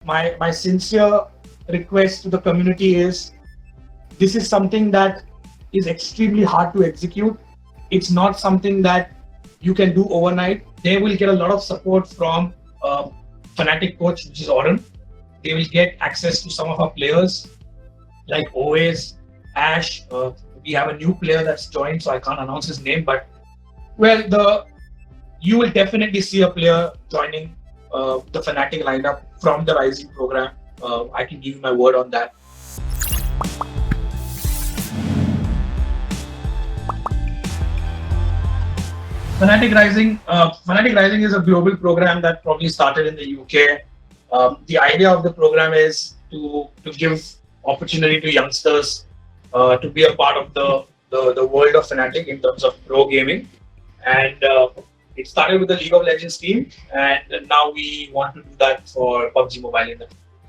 my sincere request to the community is, this is something that is extremely hard to execute. It's not something that you can do overnight. They will get a lot of support from Fnatic coach, which is Oren. They will get access to some of our players like Owais, Ash. We have a new player that's joined, so I can't announce his name, but you will definitely see a player joining the Fnatic lineup from the Rising program. I can give you my word on that. Fnatic Rising is a global program that probably started in the UK. The idea of the program is to give opportunity to youngsters to be a part of the world of Fnatic in terms of pro gaming. And it started with the League of Legends team, and now we want to do that for PUBG Mobile.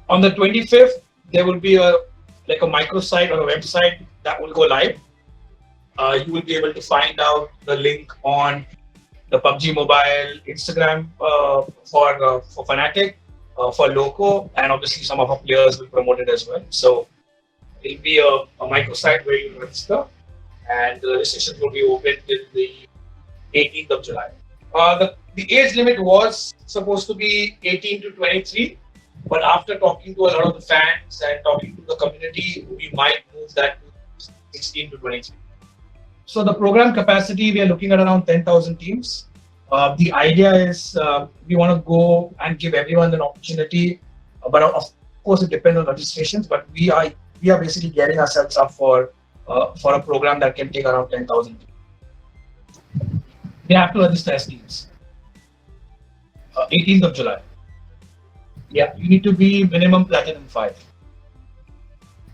On the 25th, there will be a microsite or a website that will go live. You will be able to find out the link on the PUBG Mobile Instagram for Fnatic, for Loco, and obviously some of our players will promote it as well. So it'll be a microsite where you register, and the registration will be open till the 18th of July. The age limit was supposed to be 18 to 23, but after talking to a lot of the fans and talking to the community, we might move that to 16 to 23. So the program capacity, we are looking at around 10,000 teams. The idea is we want to go and give everyone an opportunity, but of course it depends on registrations. But we are basically getting ourselves up for a program that can take around 10,000 teams. They have to register as teams. 18th of July. Yeah, you need to be minimum Platinum 5.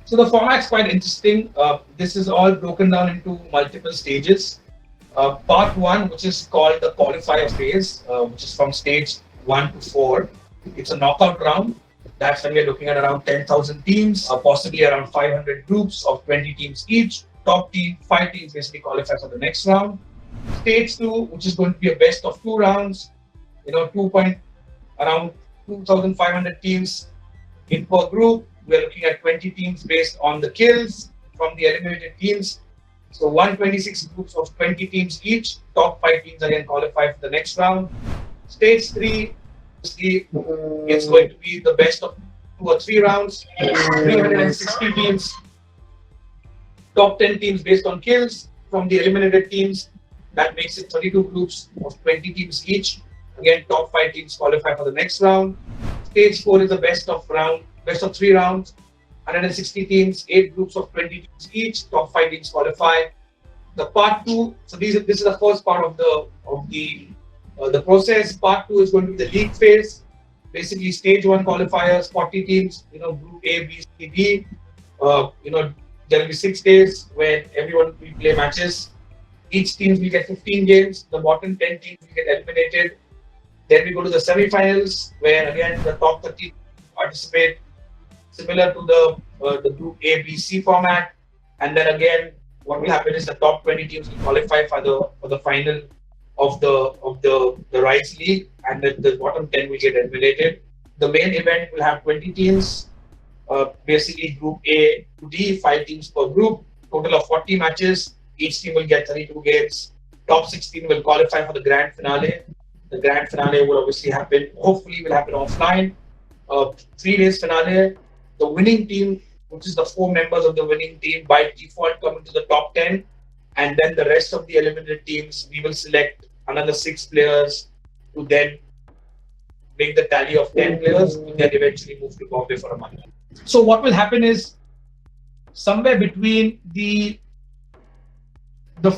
So the format's quite interesting. This is all broken down into multiple stages. Part 1, which is called the qualifier phase, which is from stage 1 to 4. It's a knockout round. That's when we're looking at around 10,000 teams, possibly around 500 groups of 20 teams each. Top 5 teams basically qualify for the next round. Stage 2, which is going to be a best of 2 rounds. Around 2,500 teams in per group. We're looking at 20 teams based on the kills from the eliminated teams. So 126 groups of 20 teams each. Top 5 teams again qualify for the next round. Stage 3, it's going to be the best of 2 or 3 rounds. 360 teams. Top 10 teams based on kills from the eliminated teams. That makes it 32 groups of 20 teams each. Again, top 5 teams qualify for the next round. Stage 4 is the best of 3 rounds. 160 teams, 8 groups of 20 teams each. Top 5 teams qualify. The part 2. So this is the first part of the process. Part 2 is going to be the league phase. Basically, stage 1 qualifiers, 40 teams. Group A, B, C, D. There will be 6 days where everyone will play matches. Each team will get 15 games. The bottom 10 teams will get eliminated. Then we go to the semi-finals, where again the top 30 participate, similar to the Group A, B, C format. And then again, what will happen is the top 20 teams will qualify for the final of the Rise League, and then the bottom 10 will get eliminated. The main event will have 20 teams, basically Group A to D, 5 teams per group, total of 40 matches. Each team will get 32 games. Top 16 will qualify for the grand finale. The grand finale will obviously hopefully will happen offline. 3 days finale. The winning team, which is the 4 members of the winning team, by default come into the top 10. And then the rest of the eliminated teams, we will select another 6 players to then make the tally of 10 players, and then eventually move to Bombay for a month. So what will happen is, somewhere between the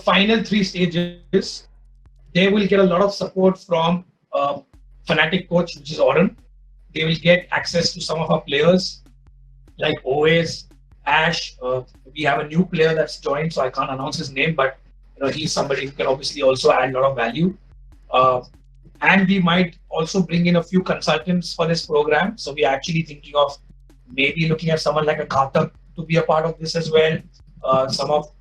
final 3 stages, they will get a lot of support from Fnatic coach, which is Oren. They will get access to some of our players like Owais, Ash. We have a new player that's joined, so I can't announce his name, but he's somebody who can obviously also add a lot of value. And we might also bring in a few consultants for this program. So we're actually thinking of maybe looking at someone like a Karthik to be a part of this as well. Some of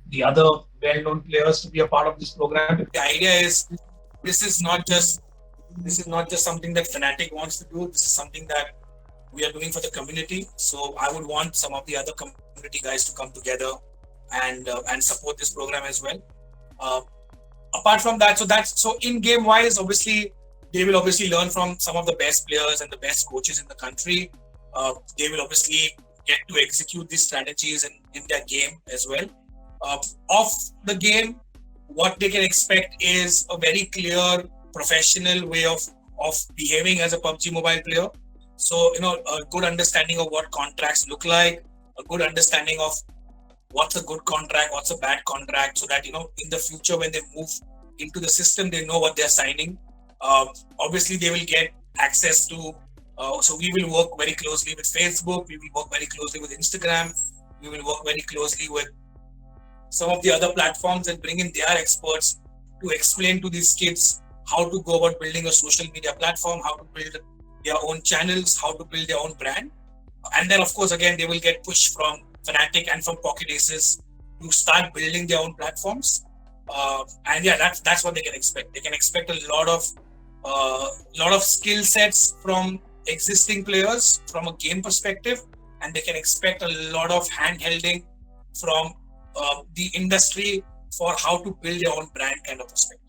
the other well-known players to be a part of this program. The idea is this is not just something that Fnatic wants to do. This is something that we are doing for the community. So I would want some of the other community guys to come together and support this program as well. Uh, Apart from that, so in game wise, obviously they will obviously learn from some of the best players and the best coaches in the country. They will obviously get to execute these strategies in their game as well. Off the game, what they can expect is a very clear professional way of behaving as a PUBG Mobile player. So a good understanding of what contracts look like, a good understanding of what's a good contract, what's a bad contract, so that in the future when they move into the system, they know what they're signing. Obviously, they will get access to. So we will work very closely with Facebook. We will work very closely with Instagram. We will work very closely with some of the other platforms and bring in their experts to explain to these kids how to go about building a social media platform, how to build their own channels, how to build their own brand. And then, of course, again, they will get pushed from Fnatic and from Pocket Aces to start building their own platforms. And yeah, that's what they can expect. They can expect a lot of skill sets from existing players from a game perspective, and they can expect a lot of hand-holding from the industry for how to build their own brand kind of perspective.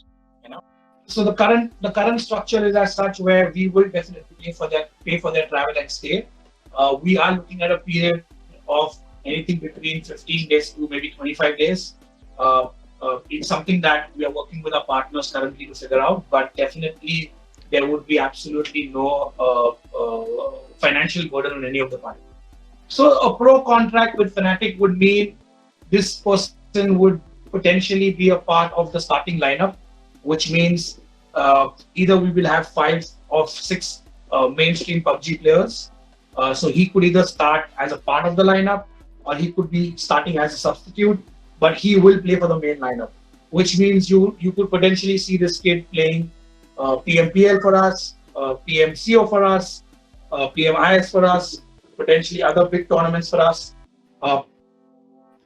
So the current structure is as such where we will definitely pay for their travel and stay. We are looking at a period of anything between 15 days to maybe 25 days. It's something that we are working with our partners currently to figure out, but definitely there would be absolutely no financial burden on any of the parties. So a pro contract with Fnatic would mean this person would potentially be a part of the starting lineup, which means either we will have 5 or 6 mainstream PUBG players. So he could either start as a part of the lineup or he could be starting as a substitute, but he will play for the main lineup, which means you could potentially see this kid playing PMPL for us, PMCO for us, PMIS for us, potentially other big tournaments for us. Uh,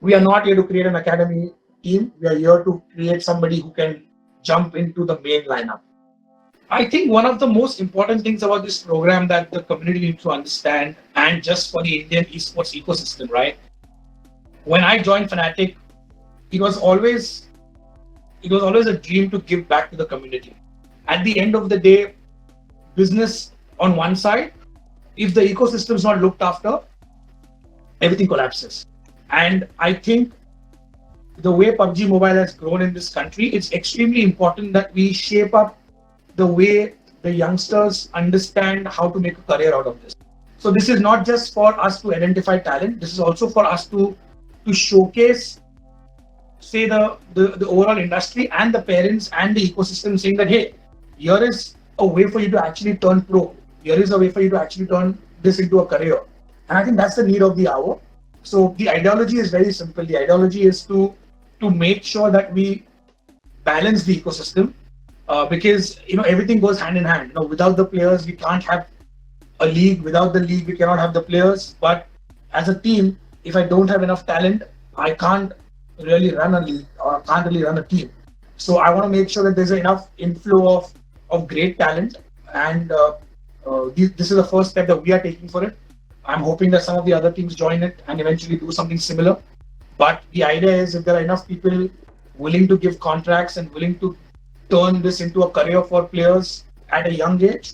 we are not here to create an academy team. We are here to create somebody who can jump into the main lineup. I think one of the most important things about this program that the community needs to understand, and just for the Indian esports ecosystem, right? When I joined Fnatic, it was always a dream to give back to the community. At the end of the day, business on one side, if the ecosystem is not looked after, everything collapses. And I think the way PUBG Mobile has grown in this country, it's extremely important that we shape up the way the youngsters understand how to make a career out of this. So this is not just for us to identify talent. This is also for us to showcase, say the overall industry and the parents and the ecosystem, saying that hey, here is a way for you to actually turn pro. Here is a way for you to actually turn this into a career. And I think that's the need of the hour. So the ideology is very simple. The ideology is to make sure that we balance the ecosystem, because everything goes hand in hand. Without the players, we can't have a league. Without the league, we cannot have the players. But as a team, if I don't have enough talent, I can't really run a league or can't really run a team. So I want to make sure that there's enough inflow of great talent, and this is the first step that we are taking for it. I'm hoping that some of the other teams join it and eventually do something similar. But the idea is, if there are enough people willing to give contracts and willing to turn this into a career for players at a young age,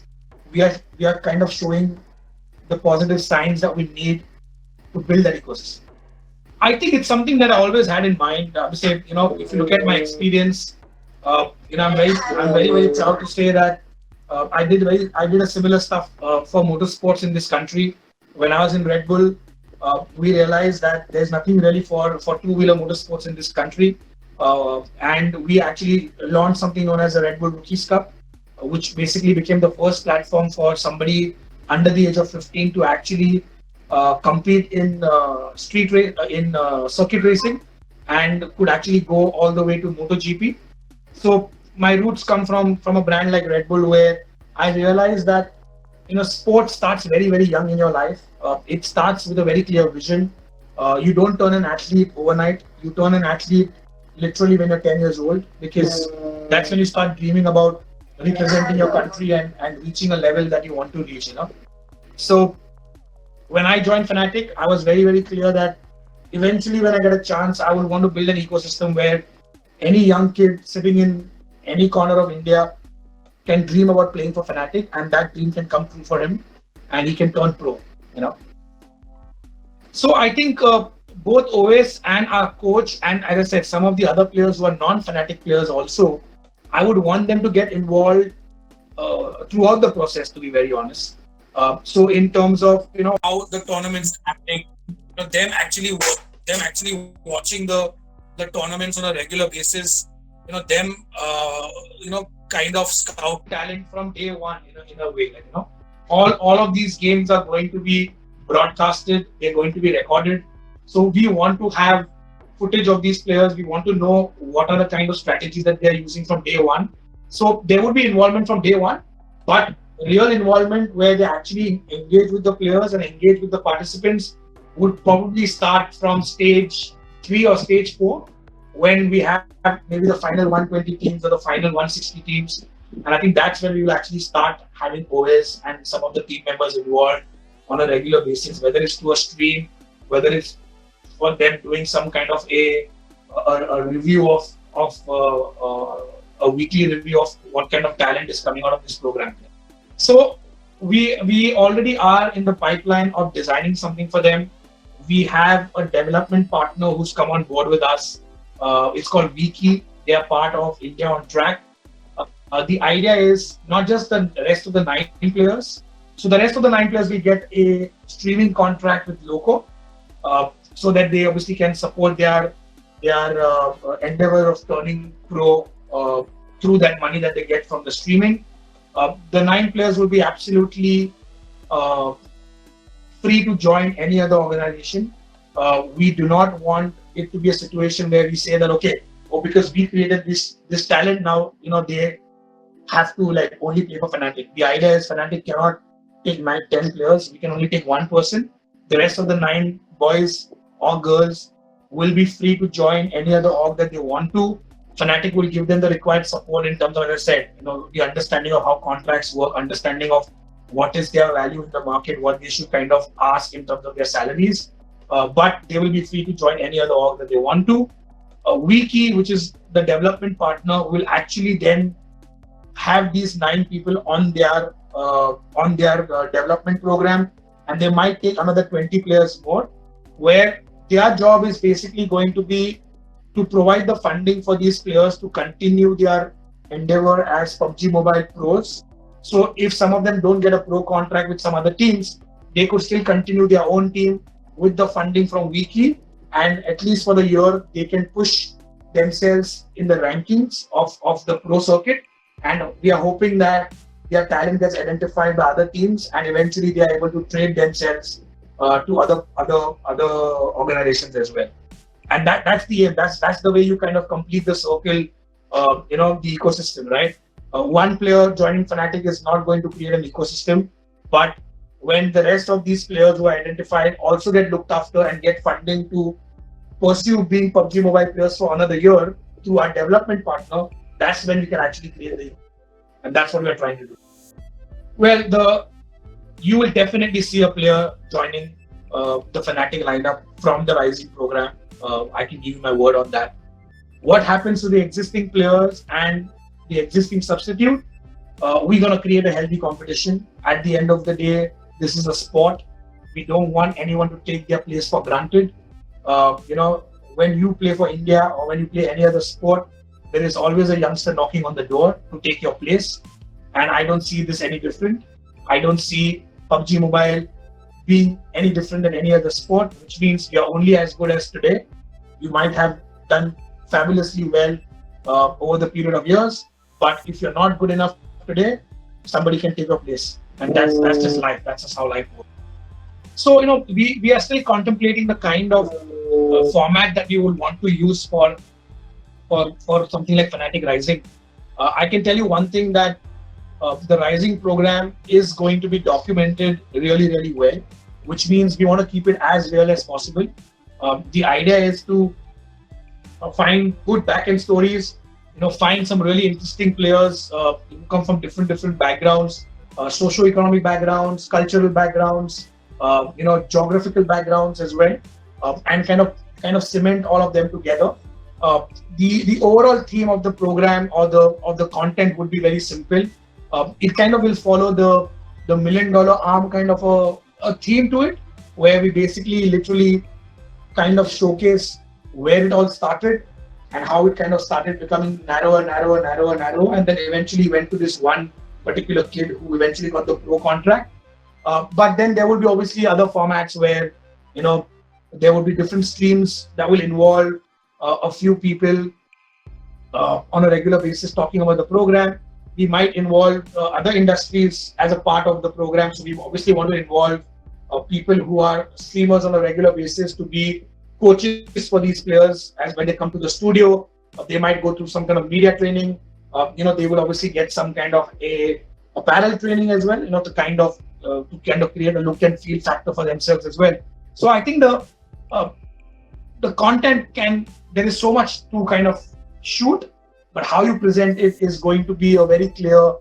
we are kind of showing the positive signs that we need to build that ecosystem. I think it's something that I always had in mind. Say, if you look at my experience, I'm very proud to say that I did a similar stuff for motorsports in this country. When I was in Red Bull, we realized that there's nothing really for two-wheeler motorsports in this country, and we actually launched something known as the Red Bull Rookies Cup, which basically became the first platform for somebody under the age of 15 to actually compete in circuit racing, and could actually go all the way to MotoGP. So my roots come from a brand like Red Bull, where I realized that sports starts very, very young in your life. It starts with a very clear vision. You don't turn an athlete overnight. You turn an athlete literally when you're 10 years old, because that's when you start dreaming about representing your country and reaching a level that you want to reach. So when I joined Fnatic, I was very, very clear that eventually, when I get a chance, I would want to build an ecosystem where any young kid sitting in any corner of India can dream about playing for Fnatic, and that dream can come true for him, and he can turn pro. You know. So I think both Owais and our coach, and as I said, some of the other players who are non-Fnatic players also, I would want them to get involved throughout the process. To be very honest. So in terms of how the tournaments happening, them actually watching the tournaments on a regular basis, them kind of scout talent from day one, in a way, like, all of these games are going to be broadcasted, they're going to be recorded. So we want to have footage of these players. We want to know what are the kind of strategies that they're using from day one. So there would be involvement from day one, but real involvement where they actually engage with the players and engage with the participants would probably start from stage 3 or stage 4, when we have maybe the final 120 teams or the final 160 teams. And I think that's when we will actually start having OS and some of the team members involved on a regular basis, whether it's through a stream, whether it's for them doing some kind of a review of a weekly review of what kind of talent is coming out of this program. So we already are in the pipeline of designing something for them. We have a development partner who's come on board with us. It's called Wiki. They are part of India on Track. The idea is not just the rest of the 9 players. So the rest of the 9 players will get a streaming contract with Loco, so that they obviously can support their endeavor of turning pro through that money that they get from the streaming. The 9 players will be absolutely free to join any other organization. We do not want it to be a situation where we say that, okay, because we created this talent, now they have to like only play for Fnatic. The idea is Fnatic cannot take 10 players. We can only take one person. The rest of the 9 boys or girls will be free to join any other org that they want to. Fnatic will give them the required support in terms of, as I said, the understanding of how contracts work, understanding of what is their value in the market, what they should kind of ask in terms of their salaries. But they will be free to join any other org that they want to. Wiki, which is the development partner, will actually then have these 9 people on their development program, and they might take another 20 players more, where their job is basically going to be to provide the funding for these players to continue their endeavor as PUBG Mobile pros. So if some of them don't get a pro contract with some other teams, they could still continue their own team with the funding from Wiki, and at least for the year, they can push themselves in the rankings of the pro circuit. And we are hoping that their talent gets identified by other teams, and eventually they are able to trade themselves to other organizations as well. And that's the aim. That's the way you kind of complete the circle, the ecosystem, right? One player joining Fnatic is not going to create an ecosystem, but when the rest of these players who are identified also get looked after and get funding to pursue being PUBG Mobile players for another year through our development partner, that's when we can actually create the, and that's what we are trying to do. Well, you will definitely see a player joining the Fnatic lineup from the Rising program. I can give you my word on that. What happens to the existing players and the existing substitute? We're going to create a healthy competition. At the end of the day, this is a sport. We don't want anyone to take their place for granted. When you play for India or when you play any other sport, there is always a youngster knocking on the door to take your place. And I don't see this any different. I don't see PUBG Mobile being any different than any other sport, which means you're only as good as today. You might have done fabulously well over the period of years, but if you're not good enough today, somebody can take your place. And that's just life. That's just how life works. So, we are still contemplating the kind of format that we would want to use for something like Fnatic Rising. I can tell you one thing, that the Rising program is going to be documented really, really well, which means we want to keep it as real as possible. The idea is to find good back-end stories, find some really interesting players who come from different backgrounds, socio-economic backgrounds, cultural backgrounds, geographical backgrounds as well, and kind of cement all of them together. The overall theme of the program or the content would be very simple. It kind of will follow the $1 million arm kind of a theme to it, where we basically literally kind of showcase where it all started and how it kind of started becoming narrower, narrower, narrower, narrow, and then eventually went to this one particular kid who eventually got the pro contract. But then there will be obviously other formats where, there will be different streams that will involve a few people on a regular basis talking about the program. We might involve other industries as a part of the program. So we obviously want to involve people who are streamers on a regular basis to be coaches for these players as when they come to the studio. They might go through some kind of media training. They will obviously get some kind of a apparel training as well, to create a look and feel factor for themselves as well. So I think the content there is so much to kind of shoot, but how you present it is going to be a very clear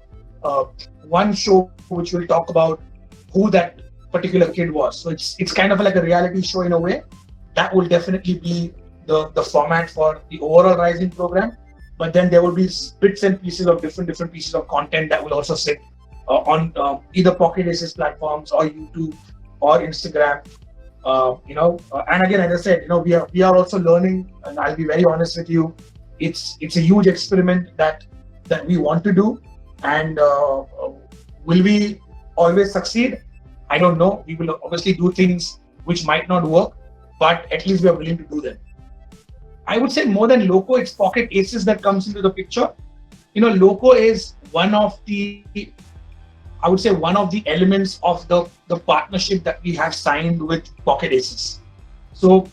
one show which will talk about who that particular kid was. So it's kind of like a reality show in a way. That will definitely be the format for the overall Rising program. But then there will be bits and pieces of different pieces of content that will also sit on either Pocket Aces platforms or YouTube or Instagram. And again, as I said, we are also learning, and I'll be very honest with you, it's a huge experiment that we want to do, and will we always succeed? I don't know. We will obviously do things which might not work, but at least we are willing to do them. I would say more than Loco, it's Pocket Aces that comes into the picture. Loco is one of the elements of the partnership that we have signed with Pocket Aces. So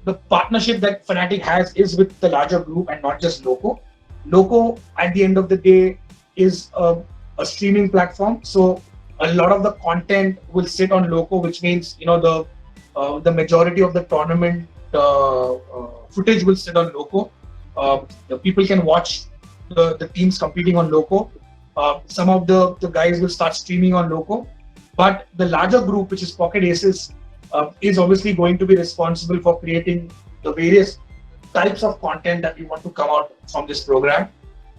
the partnership that Fnatic has is with the larger group and not just Loco. Loco, at the end of the day, is a streaming platform. So a lot of the content will sit on Loco, which means the majority of the tournament footage will sit on Loco. The people can watch the teams competing on Loco. Some of the guys will start streaming on Loco, but the larger group, which is Pocket Aces, is obviously going to be responsible for creating the various types of content that we want to come out from this program.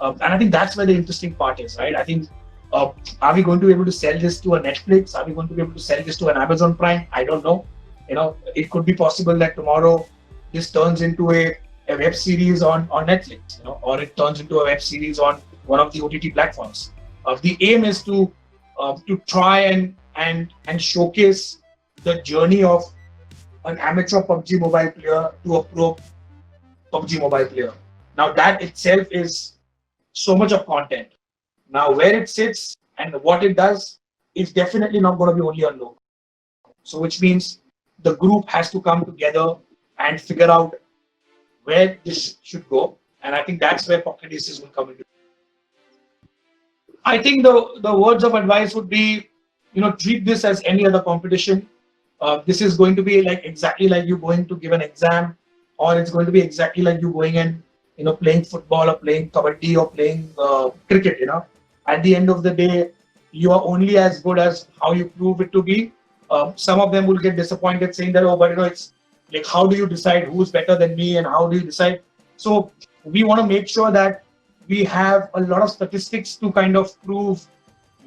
And I think that's where the interesting part is, right? I think, are we going to be able to sell this to a Netflix? Are we going to be able to sell this to an Amazon Prime? I don't know. It could be possible that tomorrow this turns into a web series on Netflix, or it turns into a web series on one of the OTT platforms. The aim is to try and showcase the journey of an amateur PUBG Mobile player to a pro PUBG Mobile player. Now that itself is so much of content. Now where it sits and what it does is definitely not going to be only on Loco. So which means the group has to come together and figure out where this should go. And I think that's where Pocket Aces will come into. I think the words of advice would be, treat this as any other competition. This is going to be exactly like you going to give an exam, or it's going to be exactly like you going and playing football or playing kabaddi or playing cricket. At the end of the day, you are only as good as how you prove it to be. Some of them will get disappointed saying that, but it's like, how do you decide who's better than me, and how do you decide? So we want to make sure that we have a lot of statistics to kind of prove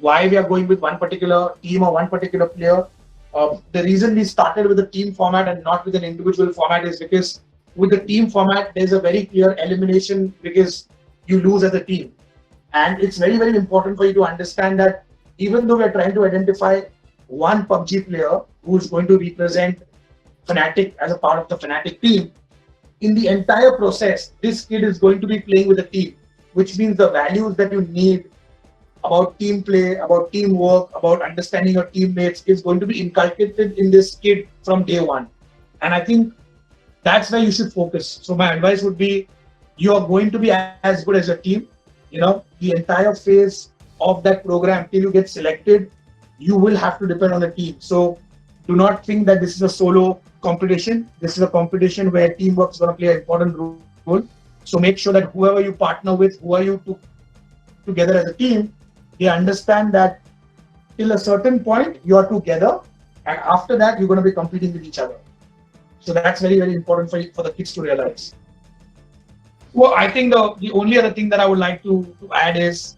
why we are going with one particular team or one particular player. The reason we started with a team format and not with an individual format is because with the team format, there's a very clear elimination because you lose as a team. And it's very, very important for you to understand that even though we're trying to identify one PUBG player who's going to represent Fnatic as a part of the Fnatic team, in the entire process, this kid is going to be playing with a team, which means the values that you need about team play, about teamwork, about understanding your teammates is going to be inculcated in this kid from day one. And I think that's where you should focus. So my advice would be, you are going to be as good as your team. The entire phase of that program till you get selected, you will have to depend on the team. So do not think that this is a solo competition. This is a competition where teamwork is going to play an important role. So make sure that whoever you partner with, who are you together as a team, they understand that till a certain point you are together, and after that, you're going to be competing with each other. So that's very, very important for the kids to realize. Well, I think the only other thing that I would like to add is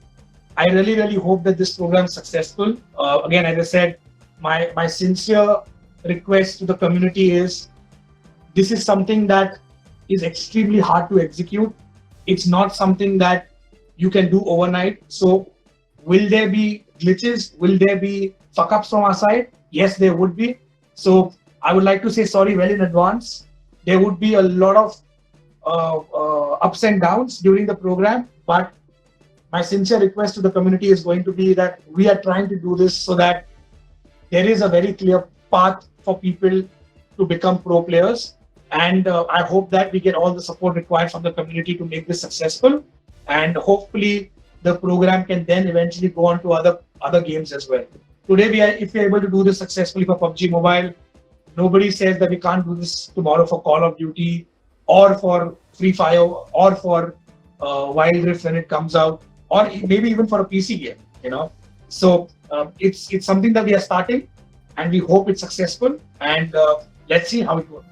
I really, really hope that this program is successful. Again, as I said, my sincere request to the community is this is something that is extremely hard to execute. It's not something that you can do overnight. So will there be glitches? Will there be fuck ups from our side? Yes, there would be. So I would like to say sorry well in advance. There would be a lot of ups and downs during the program, but my sincere request to the community is going to be that we are trying to do this so that there is a very clear path for people to become pro players. And I hope that we get all the support required from the community to make this successful. And hopefully the program can then eventually go on to other games as well. Today, if we're able to do this successfully for PUBG Mobile, nobody says that we can't do this tomorrow for Call of Duty or for Free Fire or for Wild Rift when it comes out, or maybe even for a PC game, So it's something that we are starting, and we hope it's successful, and let's see how it works.